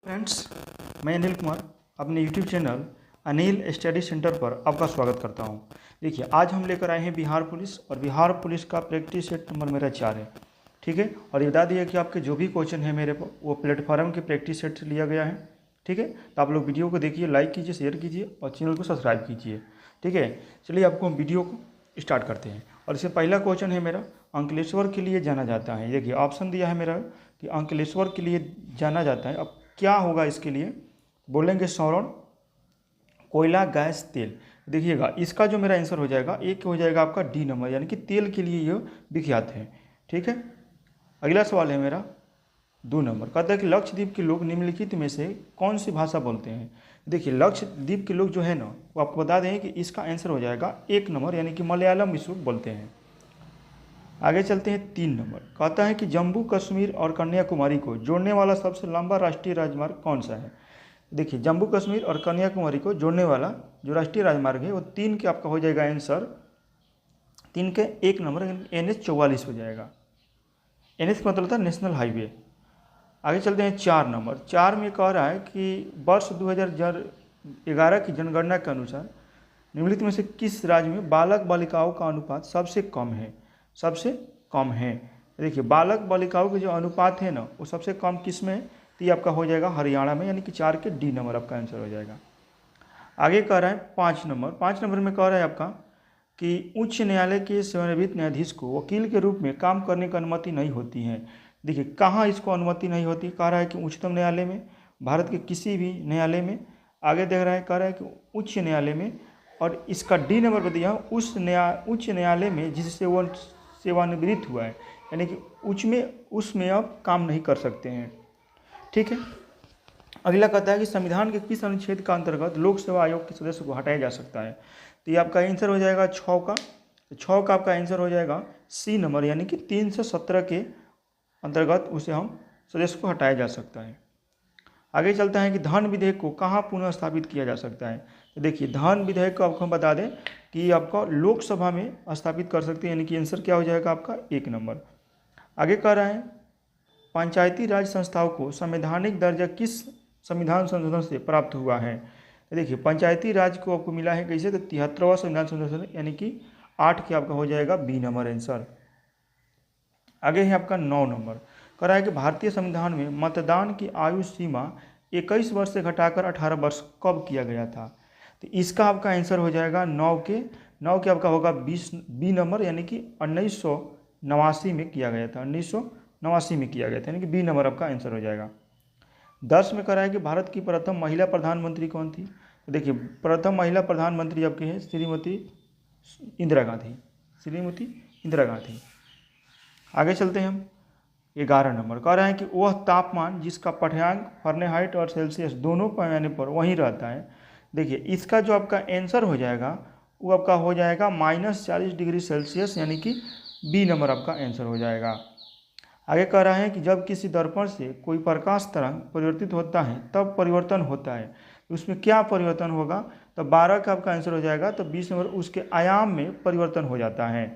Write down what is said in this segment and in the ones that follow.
Friends, मैं अनिल कुमार अपने YouTube channel Anil study centre पर आपका स्वागत करता हूं। देखिए, आज हम लेकर आए हैं बिहार पुलिस और बिहार पुलिस का प्रैक्टिस सेट नंबर मेरा 4 है। ठीक है, और ये बता दिया कि आपके जो भी क्वेश्चन है मेरे पर वो प्लेटफॉर्म के प्रैक्टिस सेट से लिया गया है। ठीक है, तो आप लोग वीडियो को देखिए, लाइक कीजिए, शेयर कीजिए और चैनल को सब्सक्राइब कीजिए। ठीक है, चलिए आपको हम वीडियो को स्टार्ट करते हैं। और इससे पहला क्वेश्चन है मेरा, अंकलेश्वर के लिए जाना जाता है। देखिए, ऑप्शन दिया है मेरा कि अंकलेश्वर के लिए जाना जाता है। अब क्या होगा इसके लिए, बोलेंगे सौरण, कोयला, गैस, तेल। देखिएगा, इसका जो मेरा आंसर हो जाएगा एक हो जाएगा आपका डी नंबर, यानी कि तेल के लिए ये विख्यात है। ठीक है, अगला सवाल है मेरा 2 नंबर। कहता है कि लक्षद्वीप के लोग निम्नलिखित में से कौन सी भाषा बोलते हैं। देखिए, लक्षद्वीप के लोग जो है ना, वो आपको बता दें कि इसका आंसर हो जाएगा 1 नंबर, यानी कि मलयालम विश्व बोलते हैं। आगे चलते हैं 3 नंबर। कहता है कि जम्मू कश्मीर और कन्याकुमारी को जोड़ने वाला सबसे लंबा राष्ट्रीय राजमार्ग कौन सा है। देखिए, जम्मू कश्मीर और कन्याकुमारी को जोड़ने वाला जो राष्ट्रीय राजमार्ग है वो 3 के आपका हो जाएगा आंसर, 3 के 1 नंबर NH 44 हो जाएगा। NH का मतलब था नेशनल हाईवे। आगे चलते हैं 4 नंबर। 4 में कह रहा है कि वर्ष 2011 की जनगणना के अनुसार निम्नलिखित में से किस राज्य में बालक बालिकाओं का अनुपात सबसे कम है। सबसे कम है, देखिए बालक बालिकाओं के जो अनुपात है ना वो सबसे कम किस में है, तो ये आपका हो जाएगा हरियाणा में, यानी कि 4 के डी नंबर आपका आंसर हो जाएगा। आगे कह रहा है 5 नंबर। 5 नंबर में कह रहा है आपका कि उच्च न्यायालय के सेवानिवृत्त न्यायाधीश को वकील के रूप में काम करने की अनुमति नहीं होती है। देखिए, कहाँ इसको अनुमति नहीं होती, कह रहा है कि उच्चतम न्यायालय में, भारत के किसी भी न्यायालय में। आगे देख रहा है, कह रहा है कि उच्च न्यायालय में, और इसका डी नंबर पर दिया उच्च न्यायालय में जिससे वो सेवानिवृत्त हुआ है, यानी कि उसमें अब काम नहीं कर सकते हैं। ठीक है, अगला कहता है कि संविधान के किस अनुच्छेद का अंतर्गत लोक सेवा आयोग के सदस्य को हटाया जा सकता है। तो ये आपका आंसर हो जाएगा 6 का। तो 6 का आपका आंसर हो जाएगा सी नंबर, यानी कि 317 के अंतर्गत उसे हम सदस्य को हटाया जा सकता है। आगे चलता है कि धन विधेयक को कहाँ पुनः स्थापित किया जा सकता है। तो देखिए, धन विधेयक को आपको हम बता दें कि आपका लोकसभा में स्थापित कर सकते हैं, यानी कि आंसर क्या हो जाएगा आपका 1 नंबर। आगे कह रहा है पंचायती राज संस्थाओं को संवैधानिक दर्जा किस संविधान संशोधन से प्राप्त हुआ है। देखिए, पंचायती राज को आपको मिला है कैसे, तो 73वां संविधान संशोधन, यानी कि 8 के आपका हो जाएगा बी नंबर आंसर। आगे है आपका 9 नंबर। कह रहा है कि भारतीय संविधान में मतदान की आयु सीमा 21 वर्ष से घटाकर 18 वर्ष कब किया गया था। तो इसका आपका आंसर हो जाएगा 9 के आपका होगा 20 बी नंबर, यानी कि 1989 में किया गया था। 1989 में किया गया था, यानी कि बी नंबर आपका आंसर हो जाएगा। 10 में कह रहा है कि भारत की प्रथम महिला प्रधानमंत्री कौन थी। तो देखिए, प्रथम महिला प्रधानमंत्री आपकी है श्रीमती इंदिरा गांधी। श्रीमती इंदिरा गांधी। आगे चलते हैं हम 11 नंबर। कह रहा है कि वह तापमान जिसका पाठ्यांक फ़ारेनहाइट और सेल्सियस दोनों पैमाने पर वहीं रहता है। देखिए, इसका जो आपका आंसर हो जाएगा वो आपका हो जाएगा -40 डिग्री सेल्सियस, यानी कि बी नंबर आपका आंसर हो जाएगा। आगे कह रहा है कि जब किसी दर्पण से कोई प्रकाश तरंग परिवर्तित होता है तब परिवर्तन होता है, उसमें क्या परिवर्तन होगा। तो 12 का आपका आंसर हो जाएगा, तो 20 नंबर उसके आयाम में परिवर्तन हो जाता है।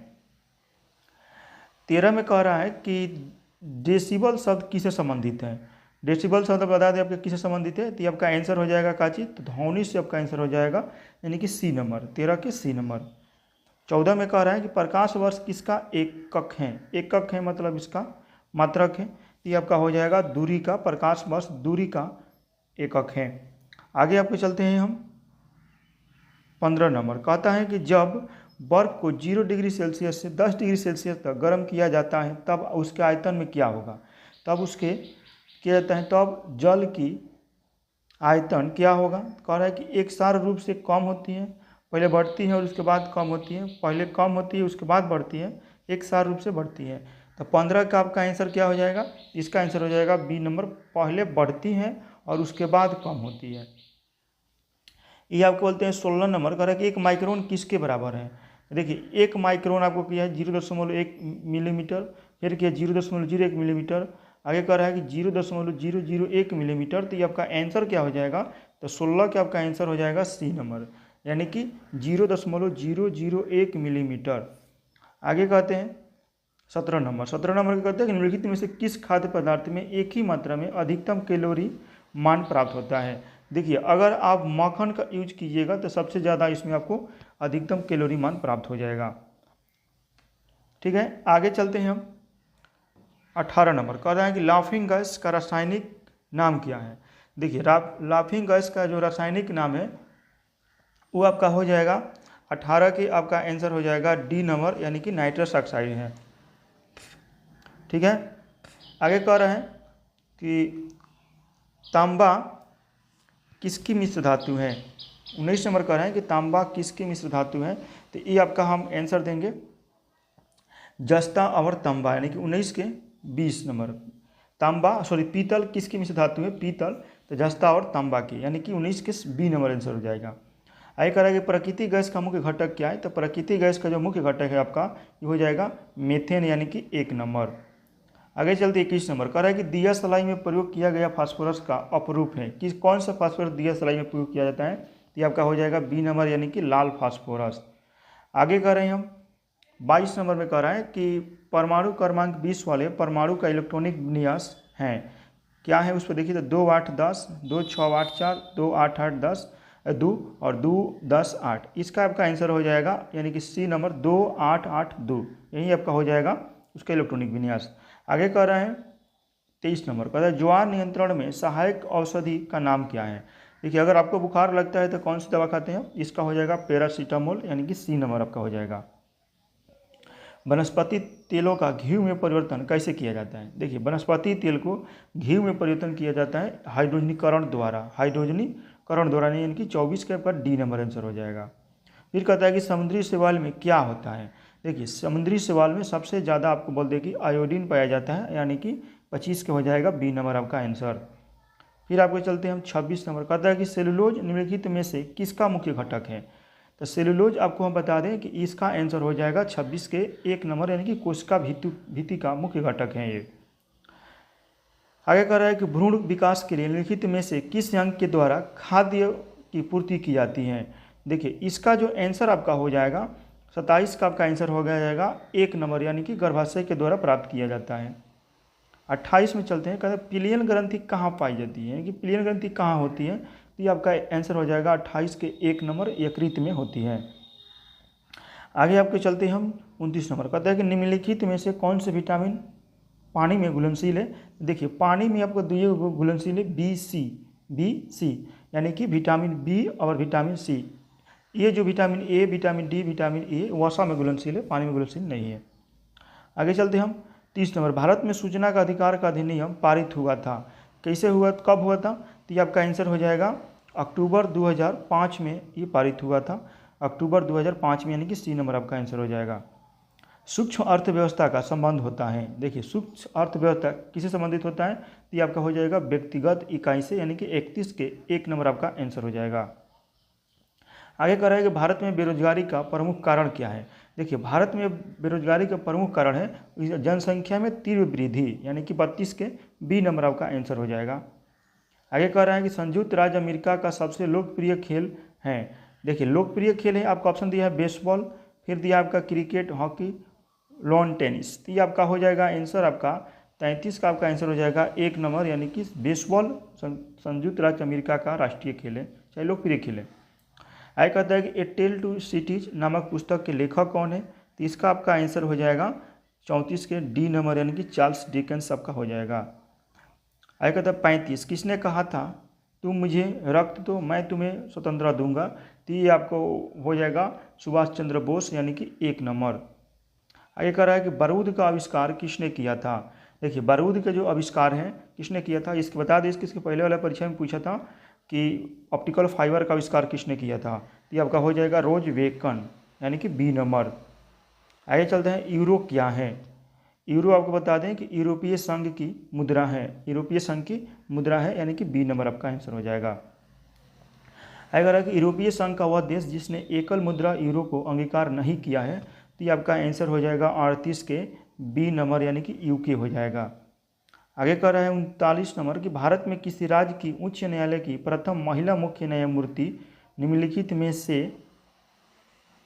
13 में कह रहा है कि डेसिबल शब्द किससे संबंधित है। डेसिबल शब्द बता दें आपके किससे संबंधित है, तो आपका आंसर हो जाएगा काची, तो ध्वनि से आपका आंसर हो जाएगा, यानी कि सी नंबर, 13 के सी नंबर। 14 में कह रहा है कि प्रकाश वर्ष किसका एकक है। एकक है मतलब इसका मात्रक है, ये आपका हो जाएगा दूरी का, प्रकाश वर्ष दूरी का एकक है। आगे आपको चलते हैं हम 15 नंबर। कहता है कि जब बर्फ को 0 डिग्री सेल्सियस से 10 डिग्री सेल्सियस तक गर्म किया जाता है तब उसके आयतन में क्या होगा। तब उसके क्या जाता है, तब जल की आयतन क्या होगा। कह रहा है कि एक सार रूप से कम होती है, पहले बढ़ती है और उसके बाद कम होती है, पहले कम होती है उसके बाद बढ़ती है, एक सार रूप से बढ़ती है। तो 15 का आपका आंसर क्या हो जाएगा, इसका आंसर हो जाएगा बी नंबर, पहले बढ़ती है और उसके बाद कम होती है। ये आपको बोलते हैं 16 नंबर। कह रहा है कि 1 माइक्रोन किसके बराबर है। देखिए, 1 माइक्रोन आपको किया है 0.1 मिलीमीटर, फिर किया 0.01 मिलीमीटर, आगे कह रहा है कि 0.001 मिलीमीटर। तो ये आपका आंसर क्या हो जाएगा, तो 16 का आपका आंसर हो जाएगा सी नंबर, यानी कि 0.001 मिलीमीटर। आगे कहते हैं 17 नंबर। 17 नंबर कहते हैं कि निम्नलिखित में से किस खाद्य पदार्थ में एक ही मात्रा में अधिकतम कैलोरी मान प्राप्त होता है। देखिए अगर आप मक्खन का यूज कीजिएगा तो सबसे ज़्यादा इसमें आपको अधिकतम कैलोरी मान प्राप्त हो जाएगा। ठीक है, आगे चलते हैं हम। 18 नंबर कह रहा है कि लाफिंग गैस का रासायनिक नाम क्या है। देखिए लाफिंग गैस का जो रासायनिक नाम है वो आपका हो जाएगा 18 के आपका आंसर हो जाएगा डी नंबर, यानी कि नाइट्रस ऑक्साइड है। ठीक है, आगे कह रहे हैं कि तांबा किसकी मिश्र धातु है। 19 नंबर कह रहे हैं कि तांबा किसकी मिश्र धातु है। तो ये आपका हम आंसर देंगे जस्ता और तांबा, यानी कि 19 के 20 नंबर। तांबा पीतल किसकी मिश्र धातु है, पीतल, तो जस्ता और तांबा की, यानी कि 19 के 20 नंबर आंसर हो जाएगा। आगे कह रहा है कि प्राकृतिक गैस का मुख्य घटक क्या है। तो प्राकृतिक गैस का जो मुख्य घटक है आपका ये हो जाएगा मीथेन, यानी कि 1 नंबर। आगे चलते 21 नंबर कह रहा है कि दिया सलाई में प्रयोग किया गया फास्फोरस का अपरूप है। किस कौन सा फास्फोरस दिया सलाई में प्रयोग किया जाता है। तो ये आपका हो जाएगा बी नंबर, यानी कि लाल फास्फोरस। आगे कह रहे हैं हम 22 नंबर में कह रहा है कि परमाणु क्रमांक 20 वाले परमाणु का इलेक्ट्रॉनिक विन्यास है, क्या है उस पर देखिए। तो 2 8 10, 2 6 8 4, 2 8 8 10, 2 और 2 10 8। इसका आपका आंसर हो जाएगा यानी कि सी नंबर 2 8 8 2, यही आपका हो जाएगा उसका इलेक्ट्रॉनिक विन्यास। आगे कह रहे हैं 23 नंबर कहता है ज्वार नियंत्रण में सहायक औषधि का नाम क्या है। देखिए अगर आपको बुखार लगता है तो कौन सी दवा खाते हैं, इसका हो जाएगा पैरासीटामोल, यानी कि सी नंबर आपका हो जाएगा। वनस्पति तेलों का घी में परिवर्तन कैसे किया जाता है। देखिए वनस्पति तेल को घी में परिवर्तन किया जाता है हाइड्रोजनीकरण द्वारा, यानी कि 24 के पर डी नंबर आंसर हो जाएगा। फिर कहता है कि समुद्री शैवाल में क्या होता है। देखिए समुद्री शैवाल में सबसे ज़्यादा आपको बोल दे कि आयोडीन पाया जाता है, यानी कि 25 के हो जाएगा बी नंबर आपका आंसर। फिर आपको चलते हैं हम 26 नंबर कहता है कि सेलुलोज निम्नलिखित में से किसका मुख्य घटक है। तो सेलुलोज आपको हम बता दें कि इसका आंसर हो जाएगा 26 के 1 नंबर, यानी कि कोशिका भित्ति का मुख्य घटक है ये। आगे कह रहा है कि भ्रूण विकास के लिए निम्नलिखित में से किस अंग के द्वारा खाद्य की पूर्ति की जाती है। देखिए इसका जो आंसर आपका हो जाएगा 27 का आपका आंसर हो जाएगा 1 नंबर, यानी कि गर्भाशय के द्वारा प्राप्त किया जाता है। 28 में चलते हैं, कहते हैं पिलियन ग्रंथि कहाँ पाई जाती है, यानी कि पिलियन ग्रंथि कहाँ होती है। तो ये आपका आंसर हो जाएगा 28 के 1 नंबर, यकृत में होती है। आगे आपके चलते हैं हम 29 नंबर कहता है कि निम्नलिखित में से कौन से विटामिन पानी में घुलनशील है। देखिए पानी में आपको दो घुलनशील है बी सी, यानी कि विटामिन बी और विटामिन सी। ये जो vitamin A, vitamin D, vitamin A वसा में घुलनशील है, पानी में घुलनशील नहीं है। आगे चलते हम 30 नंबर भारत में सूचना का अधिकार का अधिनियम पारित हुआ था, कैसे हुआ, कब हुआ था। तो ये आपका आंसर हो जाएगा अक्टूबर 2005 में ये पारित हुआ था, अक्टूबर 2005 में, यानी कि सी नंबर आपका आंसर हो जाएगा। सूक्ष्म अर्थव्यवस्था का संबंध होता है। देखिए सूक्ष्म अर्थव्यवस्था किससे संबंधित होता है। तो ये आपका हो जाएगा व्यक्तिगत इकाई से, यानी कि 31 के 1 नंबर आपका आंसर हो जाएगा। आगे कह रहा है कि भारत में बेरोजगारी का प्रमुख कारण क्या है। देखिए भारत में बेरोजगारी का प्रमुख कारण है जनसंख्या में तीव्र वृद्धि, यानी कि 32 के बी नंबर आपका आंसर हो जाएगा। आगे कह रहा है कि संयुक्त राज्य अमेरिका का सबसे लोकप्रिय खेल है। देखिए लोकप्रिय खेल है, आपका ऑप्शन दिया है बेसबॉल, फिर दिया आपका क्रिकेट, हॉकी, लॉन टेनिस। तो ये आपका हो जाएगा आंसर आपका 33 का आपका आंसर हो जाएगा 1 नंबर, यानी कि बेसबॉल संयुक्त राज्य अमेरिका का राष्ट्रीय खेल है, चाहे लोकप्रिय खेल है। आगे कहता है कि ए टेल टू सिटीज नामक पुस्तक के लेखक कौन है। तो इसका आपका आंसर हो जाएगा 34 के डी नंबर, यानी कि चार्ल्स डिकेंस आपका हो जाएगा। आगे कहता है 35 किसने कहा था तुम मुझे रक्त दो मैं तुम्हें स्वतंत्रता दूंगा। तो ये आपको हो जाएगा सुभाष चंद्र बोस, यानी कि 1 नंबर। आगे कह रहा है कि बारूद का आविष्कार किसने किया था। देखिए बारूद का जो आविष्कार है किसने किया था, इसके बता दें, इसके पहले वाला परीक्षा में पूछा था कि ऑप्टिकल फाइबर का आविष्कार किसने किया था। तो ये आपका हो जाएगा रोज वेकन, यानी कि बी नंबर। आगे चलते हैं यूरो क्या है। यूरो आपको बता दें कि यूरोपीय संघ की मुद्रा है, यूरोपीय संघ की मुद्रा है, यानी कि बी नंबर आपका आंसर हो जाएगा। अगर कि यूरोपीय संघ का वह देश जिसने एकल मुद्रा यूरो को अंगीकार नहीं किया है। तो ये आपका आंसर हो जाएगा 38 के बी नंबर, यानी कि यूके हो जाएगा। आगे कह रहा है 39 नंबर कि भारत में किसी राज्य की उच्च न्यायालय की प्रथम महिला मुख्य न्यायमूर्ति निम्नलिखित में से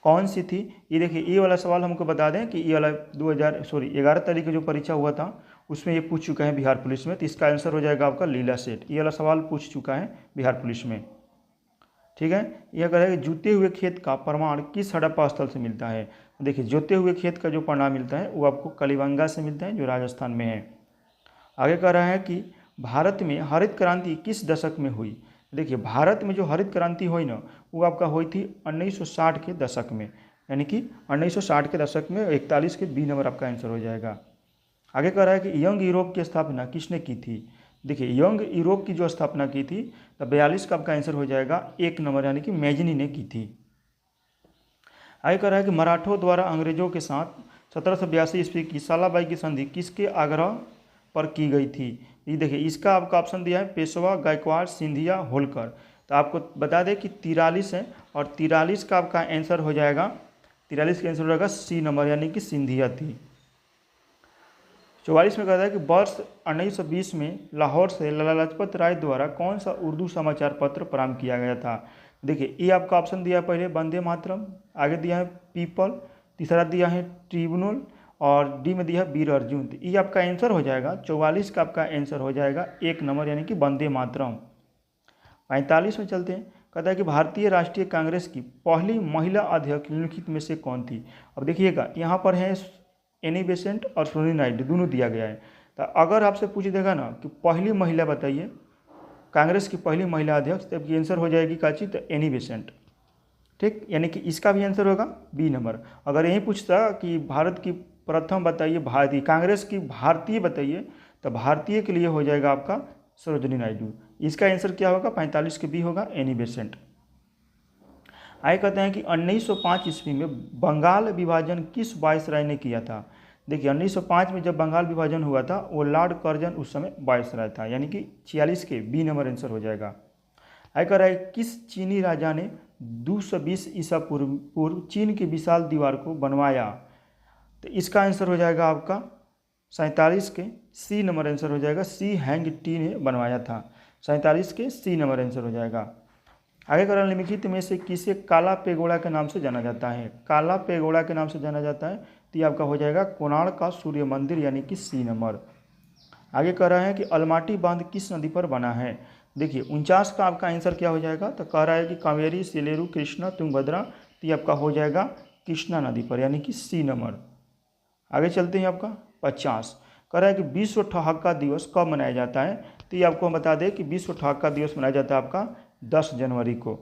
कौन सी थी। ये देखिए ये वाला सवाल हमको बता दें कि ये वाला 11 तारीख को जो परीक्षा हुआ था उसमें ये पूछ चुका है बिहार पुलिस में, तो इसका आंसर हो जाएगा आपका लीला सेठ। ये वाला सवाल पूछ चुका है बिहार पुलिस में। ठीक है, यह कह रहा है कि जुते हुए खेत का प्रमाण किस हड़प्पा स्थल से मिलता है। देखिए, जुते हुए खेत का जो प्रमाण मिलता है वो आपको कलिबंगा से मिलता है, जो राजस्थान में है। आगे कह रहा है कि भारत में हरित क्रांति किस दशक में हुई। देखिए, भारत में जो हरित क्रांति हुई ना, वो आपका हुई थी 1960 के दशक में, यानी कि 1960 के दशक में। 41 के बी नंबर आपका आंसर हो जाएगा। आगे कह रहा है कि यंग यूरोप की स्थापना किसने की थी। देखिए, यंग यूरोप की जो स्थापना की थी, तो 42 का आपका आंसर हो जाएगा 1 नंबर, यानी कि मैजनी ने की थी। आगे कह रहा है कि मराठों द्वारा अंग्रेजों के साथ 1782 ईस्वी की सालाबाई की संधि किसके आग्रह पर की गई थी। ये देखिए, इसका आपका ऑप्शन दिया है पेशवा, गायकवाड़, सिंधिया, होलकर। तो आपको बता दें कि 43 है, और 43 का आपका आंसर हो जाएगा, 43 का आंसर हो जाएगा सी नंबर, यानी कि सिंधिया थी। 44 में कहता है कि वर्ष 1920 में लाहौर से लाला लाजपत राय द्वारा कौन सा उर्दू समाचार पत्र प्रारंभ किया गया था। देखिए, ये आपका ऑप्शन दिया है पहले वंदे मातरम, आगे दिया है पीपल, तीसरा दिया है ट्रिब्यूनल, और डी में दिया है वीर अर्जुन। तो ये आपका आंसर हो जाएगा 44 का आपका आंसर हो जाएगा 1 नंबर, यानी कि वंदे मातरम। 45 में चलते हैं। कहता है कि भारतीय राष्ट्रीय कांग्रेस की पहली महिला अध्यक्ष निम्नलिखित में से कौन थी। अब देखिएगा, यहाँ पर है एनी बेसेंट और सोनी नायडू, दोनों दिया गया है। तो अगर आपसे पूछ देगा ना कि पहली महिला बताइए, कांग्रेस की पहली महिला अध्यक्ष, तब की आंसर हो जाएगी काची, तो एनी बेसेंट। ठीक, यानी कि इसका भी आंसर होगा बी नंबर। अगर यही पूछता कि भारत की प्रथम बताइए, भारतीय कांग्रेस की भारतीय बताइए, तो भारतीय के लिए हो जाएगा आपका सरोजिनी नायडू। इसका आंसर क्या होगा, 45 के बी होगा, एनी बेसेंट। आगे कहते हैं कि 1905 ईस्वी में बंगाल विभाजन किस वायसराय ने किया था। देखिए, 1905 में जब बंगाल विभाजन हुआ था, वो लॉर्ड कर्जन उस समय वायसराय था, यानी कि 46 के बी नंबर आंसर हो जाएगा। आगे कह रहा है किस चीनी राजा ने 220 ईसा पूर्व चीन की विशाल दीवार को बनवाया। तो इसका आंसर हो जाएगा आपका 47 के सी नंबर आंसर हो जाएगा, सी हैंग टी ने बनवाया था। 47 के सी नंबर आंसर हो जाएगा। आगे कह रहा है निम्नलिखित में से किसे काला पेगोड़ा के नाम से जाना जाता है। काला पेगोड़ा के नाम से जाना जाता है, तो ये आपका हो जाएगा कोणार्क का सूर्य मंदिर, यानी कि सी नंबर। आगे कह रहा है कि अलमाटी बांध किस नदी पर बना है। देखिए, 49 का आपका आंसर क्या हो जाएगा, तो कह रहा है कि कावेरी, सिलेरू, कृष्णा, तुंगभद्रा, तो ये आपका हो जाएगा कृष्णा नदी पर, यानी कि सी नंबर। आगे चलते हैं आपका 50। कह रहा है कि विश्व ठहाका दिवस कब मनाया जाता है। तो ये आपको हम बता दें कि विश्व ठहाका दिवस मनाया जाता है आपका 10 जनवरी को।